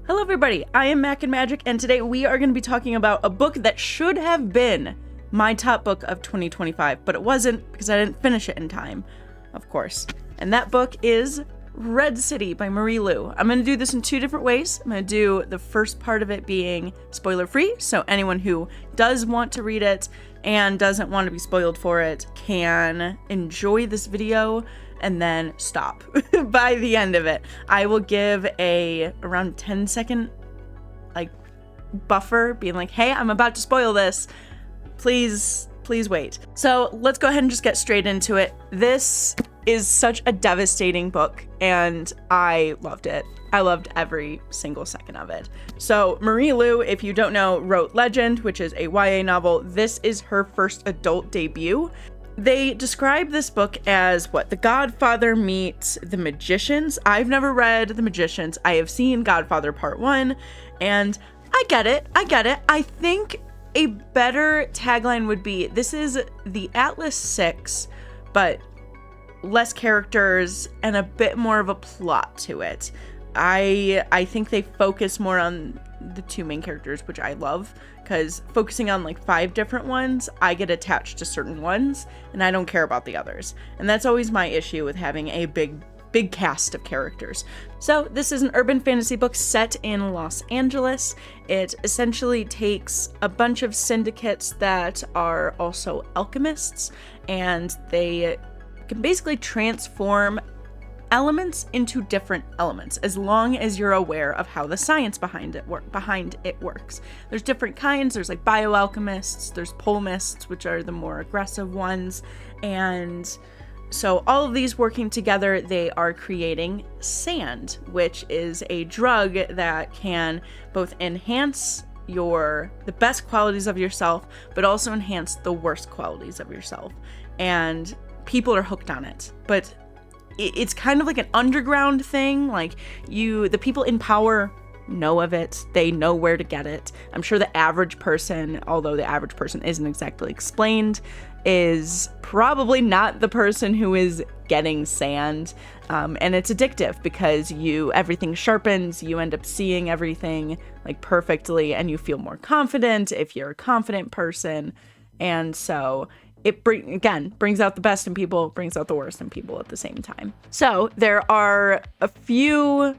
Hello everybody, I am Mac and Magic, and today we are going to be talking about a book that should have been my top book of 2025, but it wasn't because I didn't finish it in time, of course. And that book is Red City by Marie Lu. I'm going to do this in two different ways. I'm going to do the first part of it being spoiler free, so anyone who does want to read it and doesn't want to be spoiled for it can enjoy this video and then stop by the end of it. I will give a around 10-second buffer being like, hey, I'm about to spoil this. Please wait. So let's go ahead and just get straight into it. This is such a devastating book and I loved it. I loved every single second of it. So Marie Lu, if you don't know, wrote Legend, which is a YA novel. This is her first adult debut. They describe this book as The Godfather meets The Magicians. I've never read The Magicians. I have seen Godfather Part 1, and I get it. I think a better tagline would be, this is the Atlas 6, but less characters and a bit more of a plot to it. I think they focus more on the two main characters, which I love, because focusing on 5 different ones, I get attached to certain ones and I don't care about the others. And that's always my issue with having a big cast of characters. So this is an urban fantasy book set in Los Angeles. It essentially takes a bunch of syndicates that are also alchemists, and they can basically transform elements into different elements, as long as you're aware of how the science behind it works. There's different kinds. There's bioalchemists, there's polemists, which are the more aggressive ones, and so all of these working together, they are creating sand, which is a drug that can both enhance the best qualities of yourself, but also enhance the worst qualities of yourself. And people are hooked on it, but it's kind of like an underground thing. The people in power know of it. They know where to get it. I'm sure the average person, although the average person isn't exactly explained, is probably not the person who is getting sand. And it's addictive because everything sharpens. You end up seeing everything perfectly, and you feel more confident if you're a confident person. And so it brings out the best in people, brings out the worst in people at the same time. So there are a few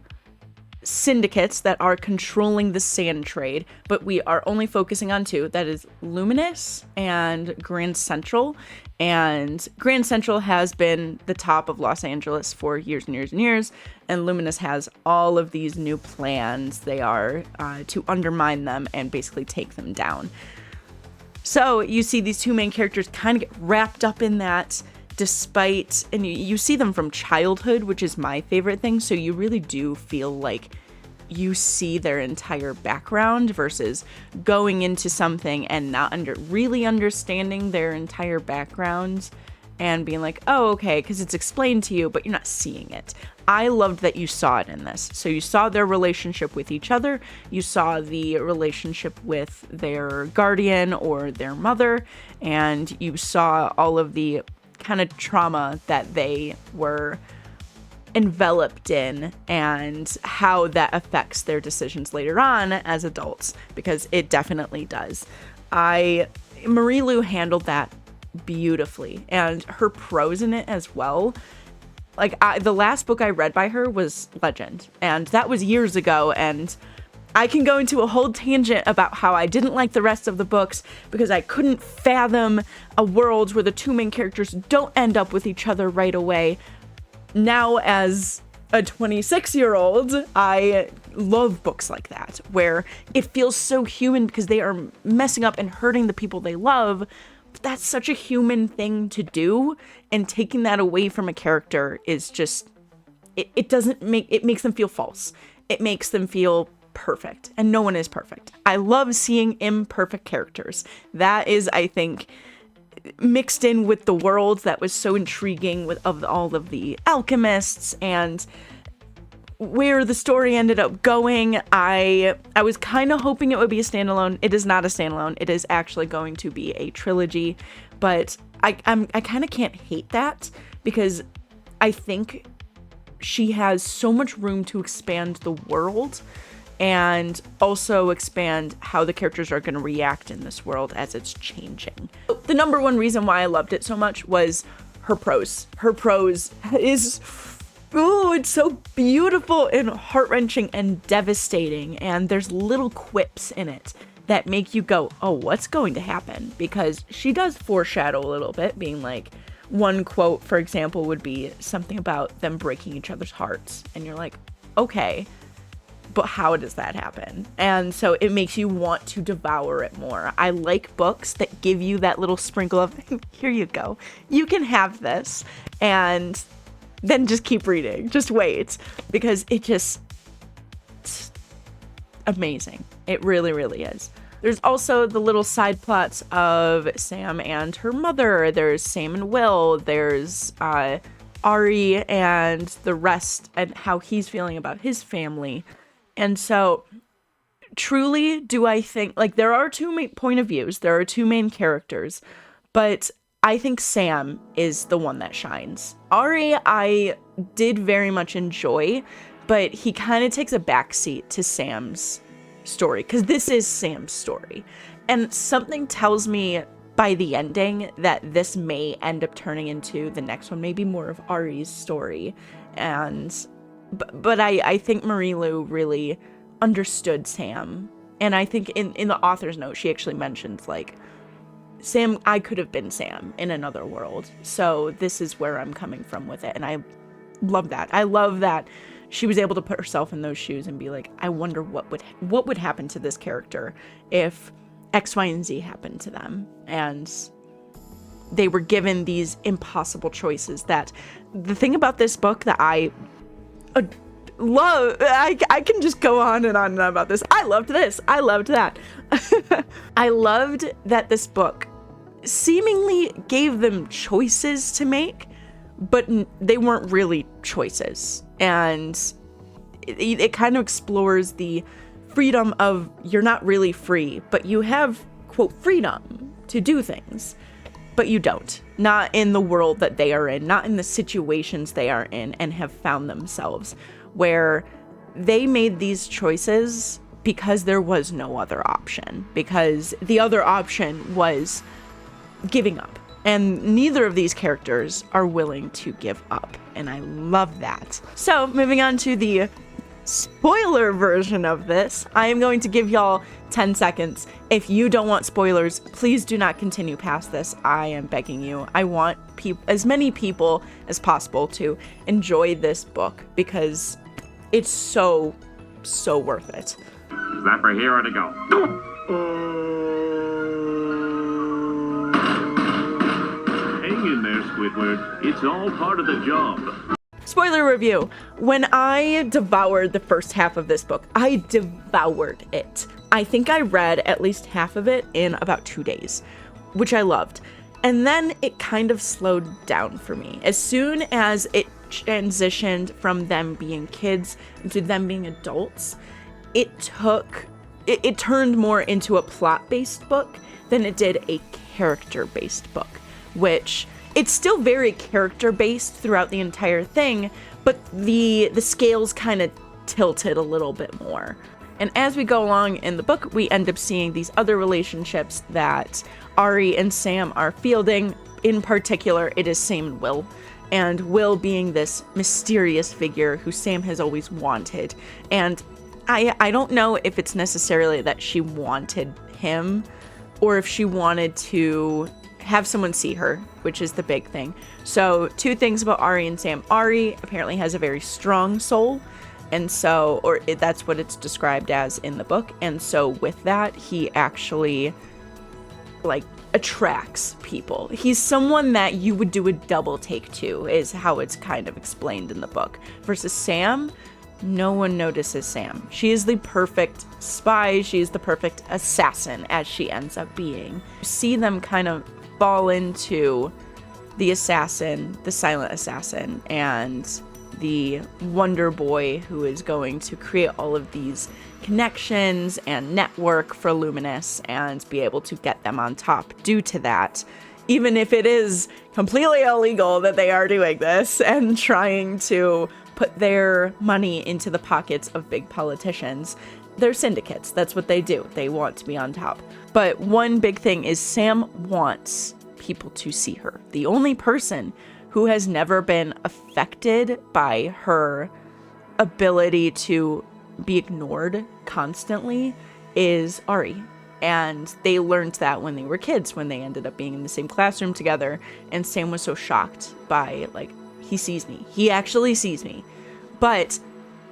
syndicates that are controlling the sand trade, but we are only focusing on 2. That is Luminous and Grand Central. And Grand Central has been the top of Los Angeles for years and years and years, and Luminous has all of these new plans. They are to undermine them and basically take them down. So you see these 2 main characters kind of get wrapped up in that, and you see them from childhood, which is my favorite thing. So you really do feel like you see their entire background versus going into something and not really understanding their entire background and being like, oh, okay, because it's explained to you, but you're not seeing it. I loved that you saw it in this. So you saw their relationship with each other. You saw the relationship with their guardian or their mother, and you saw all of the kind of trauma that they were enveloped in and how that affects their decisions later on as adults, because it definitely does. Marie Lu handled that beautifully, and her prose in it as well. The last book I read by her was Legend, and that was years ago, and I can go into a whole tangent about how I didn't like the rest of the books because I couldn't fathom a world where the 2 main characters don't end up with each other right away. Now, as a 26-year-old, I love books like that, where it feels so human because they are messing up and hurting the people they love. But that's such a human thing to do, and taking that away from a character is just, it makes them feel false. It makes them feel perfect, and no one is perfect. I love seeing imperfect characters. That is, I think, mixed in with the world that was so intriguing of all of the alchemists and where the story ended up going. I was kind of hoping it would be a standalone. It is not a standalone. It is actually going to be a trilogy, but I kind of can't hate that because I think she has so much room to expand the world and also expand how the characters are going to react in this world as it's changing. The number one reason why I loved it so much was her prose. Her prose is, oh, it's so beautiful and heart-wrenching and devastating, and there's little quips in it that make you go, oh, what's going to happen? Because she does foreshadow a little bit, being like, one quote, for example, would be something about them breaking each other's hearts, and you're like, okay, but how does that happen? And so it makes you want to devour it more. I like books that give you that little sprinkle of, here you go, you can have this, and then just keep reading, just wait, because it's amazing. It really, really is. There's also the little side plots of Sam and her mother. There's Sam and Will. There's Ari and the rest, and how he's feeling about his family. And so truly do I think, like, there are two main point of views. There are two main characters, but I think Sam is the one that shines. Ari, I did very much enjoy, but he kind of takes a backseat to Sam's story, because this is Sam's story. And something tells me by the ending that this may end up turning into the next one, maybe more of Ari's story. And but I think Marie Lu really understood Sam. And I think in the author's note, she actually mentions, like, Sam, I could have been Sam in another world. So this is where I'm coming from with it. And I love that. I love that she was able to put herself in those shoes and be like, I wonder what would happen to this character if X, Y, and Z happened to them. And they were given these impossible choices. That the thing about this book that I love, I can just go on and on about this. I loved this. I loved that. I loved that this book seemingly gave them choices to make, but they weren't really choices. And it kind of explores the freedom of, you're not really free, but you have, quote, freedom to do things, but you don't. Not in the world that they are in, not in the situations they are in and have found themselves, where they made these choices because there was no other option, because the other option was giving up. And neither of these characters are willing to give up, and I love that. So, moving on to the spoiler version of this, I am going to give y'all 10 seconds. If you don't want spoilers, please do not continue past this. I am begging you. I want as many people as possible to enjoy this book, because it's so worth it. Is that for here or to go? Hang in there, Squidward. It's all part of the job. Spoiler review. When I devoured the first half of this book, I devoured it. I think I read at least half of it in about 2 days, which I loved. And then it kind of slowed down for me. As soon as it transitioned from them being kids into them being adults, it turned more into a plot-based book than it did a character-based book, which it's still very character-based throughout the entire thing, but the scales kind of tilted a little bit more. And as we go along in the book, we end up seeing these other relationships that Ari and Sam are fielding. In particular, it is Sam and Will. And Will being this mysterious figure who Sam has always wanted. And I don't know if it's necessarily that she wanted him, or if she wanted to have someone see her, which is the big thing. So 2 things about Ari and Sam. Ari apparently has a very strong soul, and so, that's what it's described as in the book. And so with that, he actually, like, attracts people. He's someone that you would do a double take to, is how it's kind of explained in the book. Versus Sam, no one notices Sam. She is the perfect spy. She is the perfect assassin, as she ends up being. You see them kind of fall into the assassin, the silent assassin, and the Wonder Boy who is going to create all of these connections and network for Luminous and be able to get them on top due to that, even if it is completely illegal that they are doing this and trying to put their money into the pockets of big politicians. They're syndicates. That's what they do. They want to be on top. But one big thing is Sam wants people to see her. The only person who has never been affected by her ability to be ignored constantly is Ari. And they learned that when they were kids, when they ended up being in the same classroom together. And Sam was so shocked by, like, he sees me. He actually sees me. But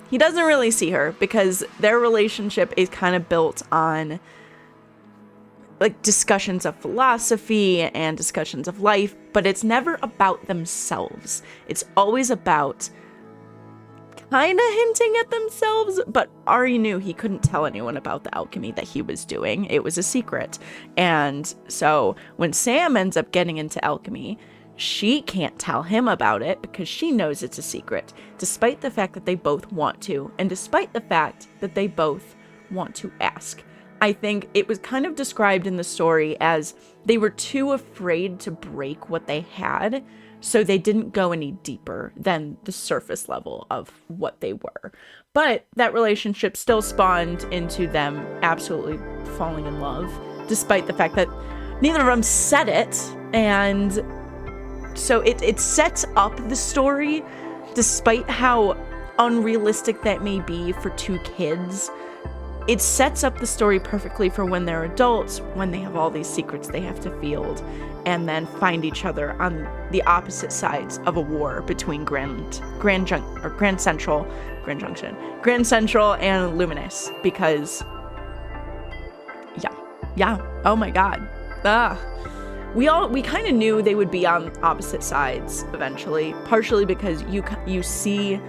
he doesn't really see her because their relationship is kind of built on, like, discussions of philosophy and discussions of life, but it's never about themselves. It's always about kind of hinting at themselves, but Ari knew he couldn't tell anyone about the alchemy that he was doing. It was a secret. And so when Sam ends up getting into alchemy, she can't tell him about it because she knows it's a secret, despite the fact that they both want to, and despite the fact that they both want to ask. I think it was kind of described in the story as they were too afraid to break what they had, so they didn't go any deeper than the surface level of what they were. But that relationship still spawned into them absolutely falling in love, despite the fact that neither of them said it. And so it sets up the story, despite how unrealistic that may be for two kids. It sets up the story perfectly for when they're adults, when they have all these secrets they have to field, and then find each other on the opposite sides of a war between Grand Central and Luminous. Because, yeah, oh my god, we kind of knew they would be on opposite sides eventually, partially because you see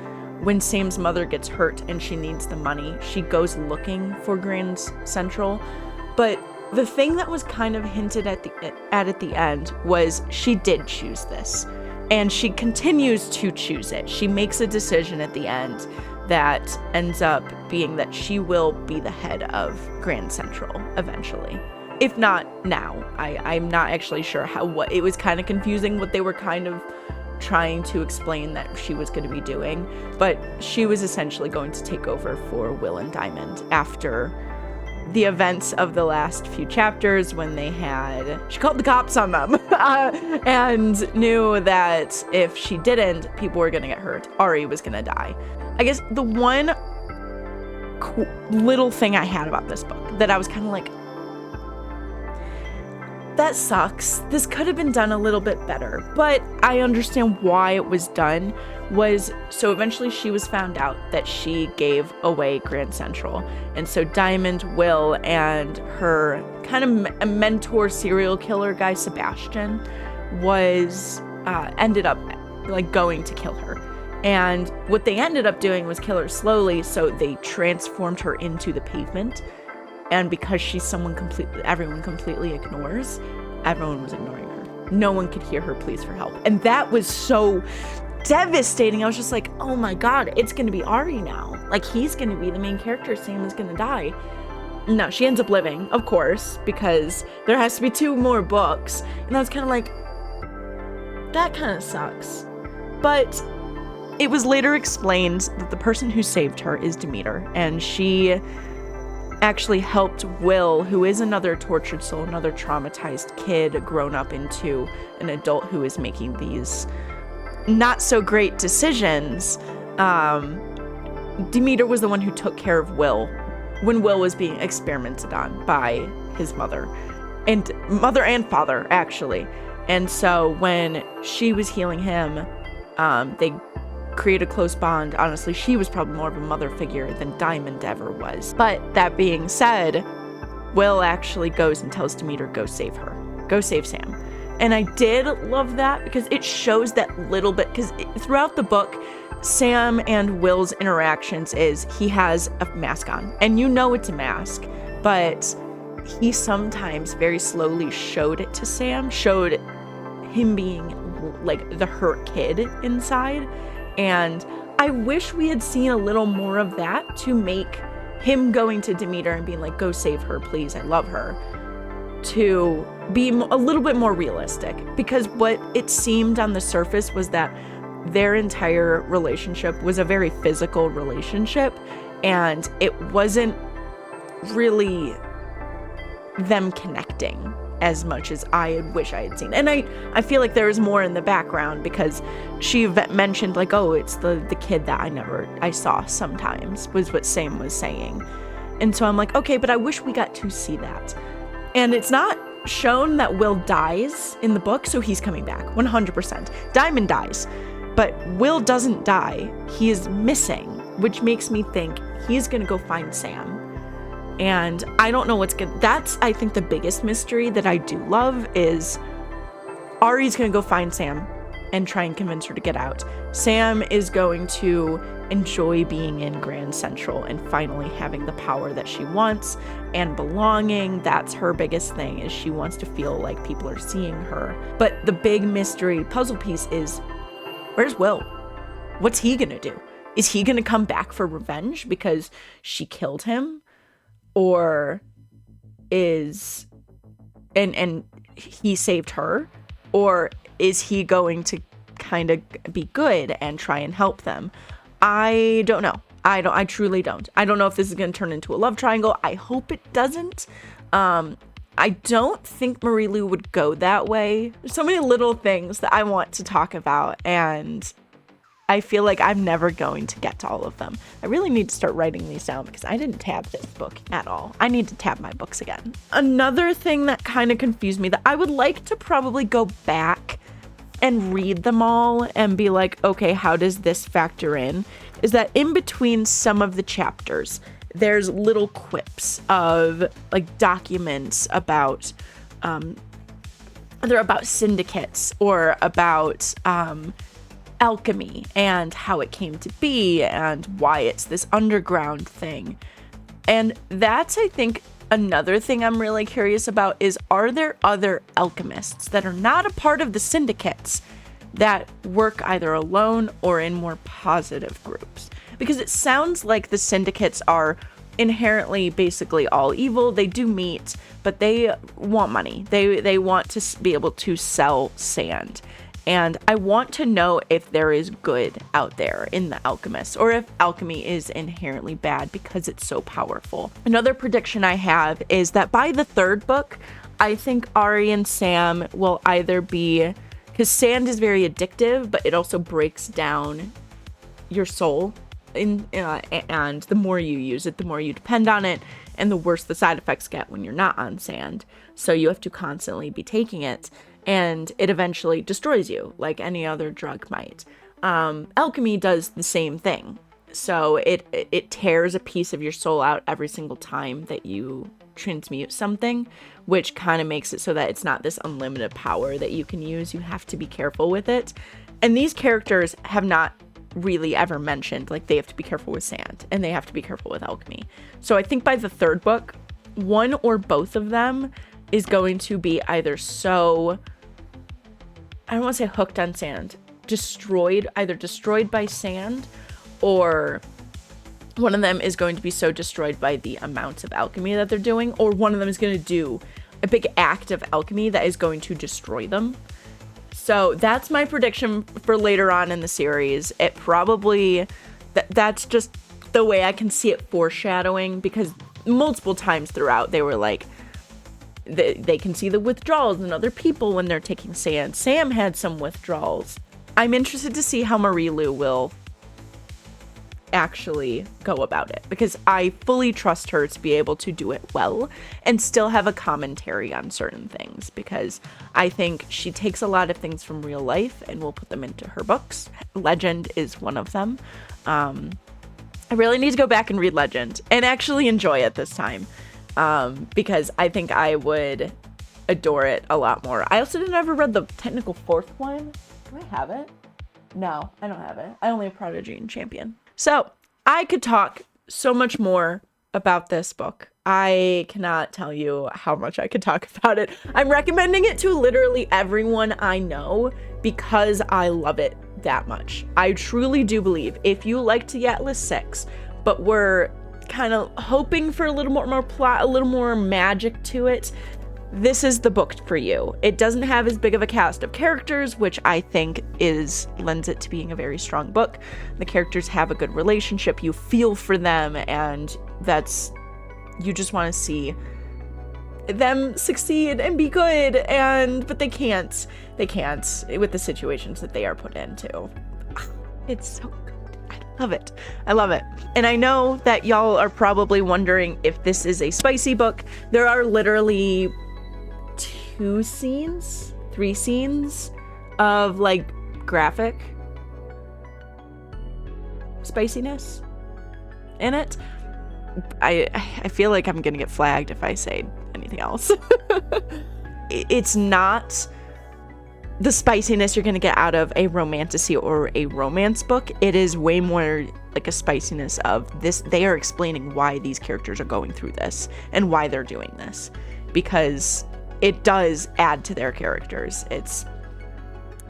when Sam's mother gets hurt and she needs the money, she goes looking for Grand Central. But the thing that was kind of hinted at the end was she did choose this, and she continues to choose it. She makes a decision at the end that ends up being that she will be the head of Grand Central eventually. If not now. I'm not actually sure what it was kind of confusing what they were kind of trying to explain that she was going to be doing, but she was essentially going to take over for Will and Diamond after the events of the last few chapters, when she called the cops on them and knew that if she didn't, people were going to get hurt. Ari was going to die. I guess the one little thing I had about this book that I was kind of like, that sucks. This could have been done a little bit better, but I understand why it was done. So eventually she was found out that she gave away Grand Central. And so Diamond, Will, and her kind of a mentor serial killer guy, Sebastian, ended up like going to kill her. And what they ended up doing was kill her slowly. So they transformed her into the pavement. And because she's someone everyone completely ignores, everyone was ignoring her. No one could hear her pleas for help. And that was so devastating. I was just like, oh my god, it's going to be Ari now. Like, he's going to be the main character. Sam is going to die. No, she ends up living, of course, because there has to be 2 more books. And I was kind of like, that kind of sucks. But it was later explained that the person who saved her is Demeter. And she actually helped Will, who is another tortured soul, another traumatized kid grown up into an adult who is making these not so great decisions. Demeter was the one who took care of Will when Will was being experimented on by his mother and father, actually. And so when she was healing him, they create a close bond. Honestly, she was probably more of a mother figure than Diamond ever was. But that being said, Will actually goes and tells Demeter, go save her. Go save Sam. And I did love that because it shows that little bit, because throughout the book, Sam and Will's interactions is he has a mask on. And you know it's a mask, but he sometimes very slowly showed it to Sam, showed him being like the hurt kid inside. And I wish we had seen a little more of that to make him going to Demeter and being like, go save her, please, I love her, to be a little bit more realistic. Because what it seemed on the surface was that their entire relationship was a very physical relationship, and it wasn't really them connecting as much as I wish I had seen. And I feel like there was more in the background, because she mentioned like, oh, it's the kid that I saw sometimes, was what Sam was saying. And so I'm like, okay, but I wish we got to see that. And it's not shown that Will dies in the book, so he's coming back 100%. Diamond dies, but Will doesn't die. He is missing, which makes me think he's gonna go find Sam. And I don't know that's, I think, the biggest mystery that I do love is Ari's gonna go find Sam and try and convince her to get out. Sam is going to enjoy being in Grand Central and finally having the power that she wants and belonging. That's her biggest thing, is she wants to feel like people are seeing her. But the big mystery puzzle piece is, where's Will? What's he gonna do? Is he gonna come back for revenge because she killed him? Or is, and he saved her? Or is he going to kind of be good and try and help them? I don't know. I truly don't. I don't know if this is going to turn into a love triangle. I hope it doesn't. I don't think Marie Lu would go that way. There's so many little things that I want to talk about, and I feel like I'm never going to get to all of them. I really need to start writing these down, because I didn't tab this book at all. I need to tab my books again. Another thing that kind of confused me, that I would like to probably go back and read them all and be like, okay, how does this factor in? Is that in between some of the chapters, there's little quips of like documents about, they're about syndicates or about, alchemy and how it came to be and why it's this underground thing. And that's, I think, another thing I'm really curious about is, are there other alchemists that are not a part of the syndicates that work either alone or in more positive groups? Because it sounds like the syndicates are inherently basically all evil. They do meet, but they want money. They want to be able to sell sand. And I want to know if there is good out there in the alchemists, or if alchemy is inherently bad because it's so powerful. Another prediction I have is that by the third book, I think Ari and Sam will either be, because sand is very addictive, but it also breaks down your soul. And the more you use it, the more you depend on it, and the worse the side effects get when you're not on sand. So you have to constantly be taking it. And it eventually destroys you, like any other drug might. Alchemy does the same thing. So it tears a piece of your soul out every single time that you transmute something, which kind of makes it so that it's not this unlimited power that you can use. You have to be careful with it. And these characters have not really ever mentioned, like, they have to be careful with sand and they have to be careful with alchemy. So I think by the third book, one or both of them is going to be either so, I don't want to say hooked on sand, either destroyed by sand, or one of them is going to be so destroyed by the amount of alchemy that they're doing, or one of them is going to do a big act of alchemy that is going to destroy them. So that's my prediction for later on in the series. It probably, that's just the way I can see it foreshadowing, because multiple times throughout they were like, they can see the withdrawals in other people when they're taking sand. Sam had some withdrawals. I'm interested to see how Marie Lu will actually go about it, because I fully trust her to be able to do it well and still have a commentary on certain things, because I think she takes a lot of things from real life and will put them into her books. Legend is one of them. I really need to go back and read Legend and actually enjoy it this time. Because I think I would adore it a lot more. I also never read the technical fourth one. Do I have it? No, I don't have it. I only have Prodigy and Champion. So I could talk so much more about this book. I cannot tell you how much I could talk about it. I'm recommending it to literally everyone I know because I love it that much. I truly do believe if you liked Atlas 6, but were kind of hoping for a little more plot, a little more magic to it, this is the book for you. It doesn't have as big of a cast of characters, which I think lends it to being a very strong book. The characters have a good relationship. You feel for them, and you just want to see them succeed and be good, but they can't with the situations that they are put into. It's so good. I love it. And I know that y'all are probably wondering if this is a spicy book. There are literally 3 scenes of like graphic spiciness in it. I feel like I'm gonna get flagged if I say anything else. It's not the spiciness you're gonna get out of a romantasy or a romance book. It is way more like a spiciness of this. They are explaining why these characters are going through this and why they're doing this, because it does add to their characters. It's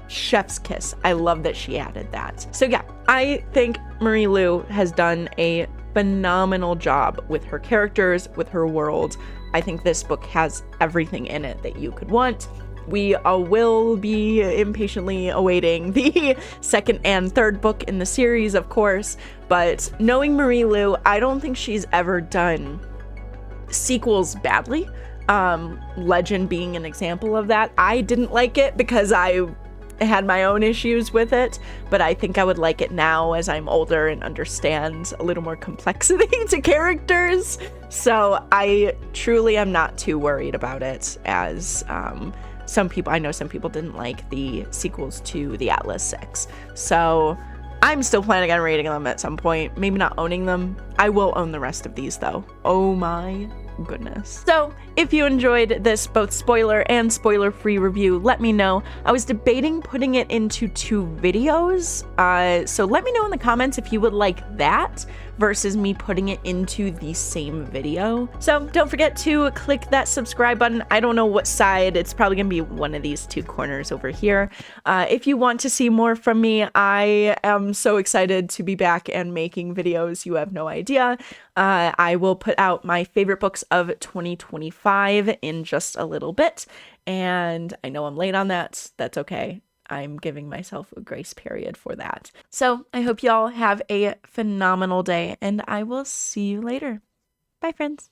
chef's kiss. I love that she added that. So yeah, I think Marie Lu has done a phenomenal job with her characters, with her world. I think this book has everything in it that you could want. We will be impatiently awaiting the second and third book in the series, of course, but knowing Marie Lu, I don't think she's ever done sequels badly. Legend being an example of that. I didn't like it because I had my own issues with it, but I think I would like it now as I'm older and understand a little more complexity to characters. So I truly am not too worried about it, as I know some people didn't like the sequels to the Atlas 6. So I'm still planning on reading them at some point, maybe not owning them. I will own the rest of these though. Oh my goodness. So if you enjoyed this both spoiler and spoiler free review, let me know. I was debating putting it into 2 videos, so let me know in the comments if you would like that versus me putting it into the same video. So don't forget to click that subscribe button. I don't know what side. It's probably gonna be one of these 2 corners over here. If you want to see more from me, I am so excited to be back and making videos. You have no idea. I will put out my favorite books of 2025 in just a little bit, and I know I'm late on that. That's okay. I'm giving myself a grace period for that. So I hope y'all have a phenomenal day, and I will see you later. Bye, friends.